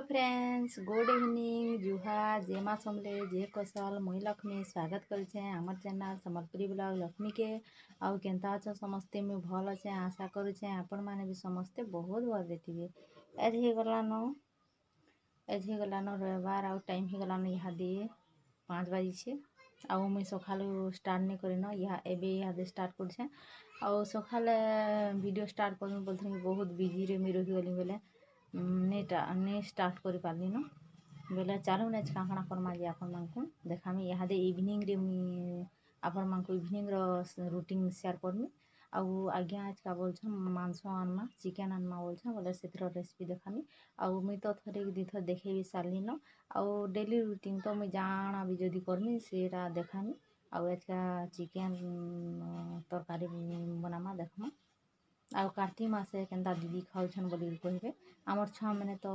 Friends good evening जुहार जय माँ समले जय कौशल मुई लक्ष्मी स्वागत करुचे आमर चैनल सम्बलपुरी ब्लॉग लक्ष्मी के आउ केनता अछ समस्ते मुई भल अच्छे आशा करुचे आपण माने भी समस्ते बहुत भल थे। एज हो गलानो रविवार आउ टाइम हो गलानो इहादे 5 बजे आउ मुई सकालू स्टार्ट नहीं करेन एबे इहादे स्टार्ट करछे आउ सकाले वीडियो स्टार्ट कर बोलथि बहुत बिजी रे मुई रही गली बेले नहीं स्टार्ट कर पारली न बोले चलो आज काଣା करमा जे आपण मानकु देखामी इहादे इवनिंग रे मुई आपण मानकु इवनिंग रो रूटीन शेयर करमी आउ आज्ञा आज का बोल मांस आनमा चिकेन आनमा बोल बोले से रेसिपी देखामी आउ मुई तो थरे दी थर देखे भी सारली न आउ डेली रूटीन तो मुई जाना भी जदी करमी सेटा देखामी आउ आज का चिकेन तरकारी बनामा देखमा आउ कार्तिक मासे केनता दीदी खाऊछन बोली कहबे आमर छुआ मैंने तो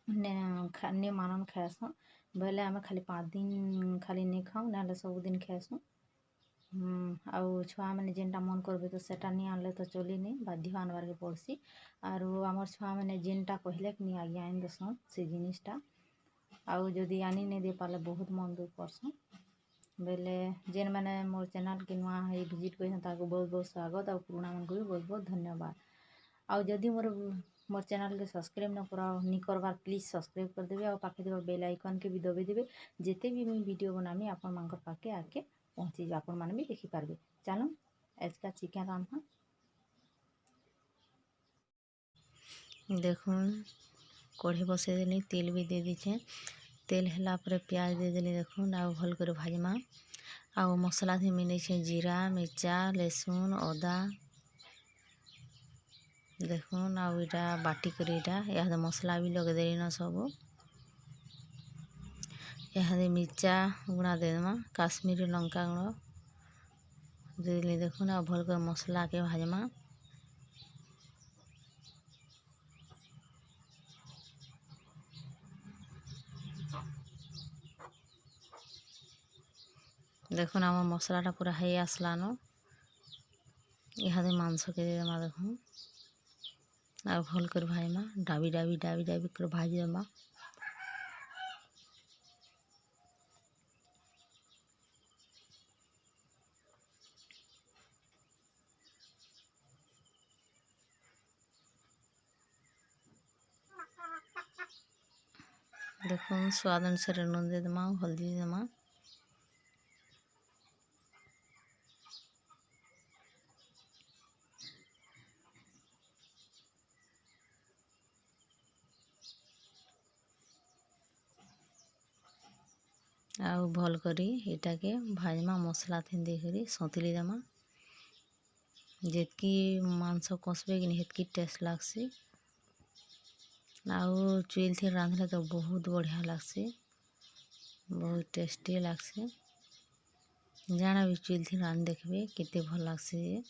ने मानन खाएसन बोले आम खाली 5 दिन खाली नहीं खाऊ ना सब दिन खाएसु आउ छुआ मैंने जेनटा मन करबे तो सेटा नहीं आनले तो चली नहीं बाध्य आनबार के पड़सी आर आमर छुआ मैंने जेनटा कहले कि नहीं आज्ञा आन देसन से जिनिसटा आउ जदि आनी नहीं दे पाले बहुत मन दुख करसन बेले जेन मैंने मोर चैनल के नुआ है विजिट कर बहुत बहुत स्वागत और पुराना मन को भी बहुत बहुत धन्यवाद आउ जदि मोर चैनल के सब्सक्राइब नहीं करबार प्लीज सब्सक्राइब कर देबे और पाखे देबे बेल आइकन के भी दबे देबे जेते भी मुई वीडियो बनामी आपण मानकर पाके आके पहुँची जाए आपण माने भी देखि पारबे। चलो आज का चिकेन रान्हा देखुन कढ़ी बसई देली तेल भी दे दीछे तेल हैला पर प्याज दे देली देखुन आउ भल कर भाजमा आउ मसला थी मिले छे जीरा मिर्चा लहसुन अदा देखुन आउ इटा बाटी कर इटा मसला भी लगे देली न सब यहाँ मिर्चा गुड़ा देमा काश्मीरी लंका गुड़ा दे देली देखुन आउ भल कर मसला के भाजमा देखुन आम मसलाटा पूरा है आसलान इहादे मांस के देमा देखुन आ भल कर भाजमा डाबी डाबी डाबी डाबी कर भाजी देमा देखुन स्वाद अनुसार नून दे देमा हल्दी देमा आउ भल करी इटा के भाजमा मसला थी देकरी सौतली देमा जेतकी मांस कसबे कि नहीं हेतकी टेस्ट लागसी आउ चुइल थी रांधले तो बहुत बढ़िया लागसी बहुत टेस्टी लागसी जाना भी चुइल थी रांध देखबे केते भल लागसी जे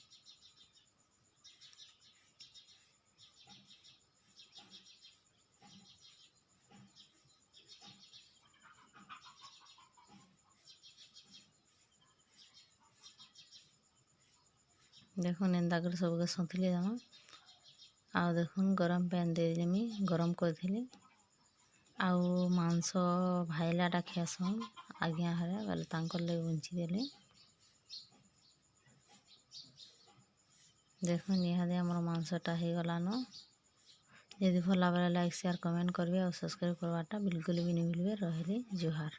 देखुन एंदा कर सबके सौतली देमा आउ देखुन गरम पैन दे देमी गरम कर आउ मांस भाइलाटा खेसन आज्ञा हरे बोले तांकर ले बुंची देली देखुन इहादे हमर मांसटा हो गलान यदि भल लगे लाइक शेयर कमेंट करबे और सब्सक्राइब करवाटा बिल्कुल भी नहीं भूलबे। रहली जुहार।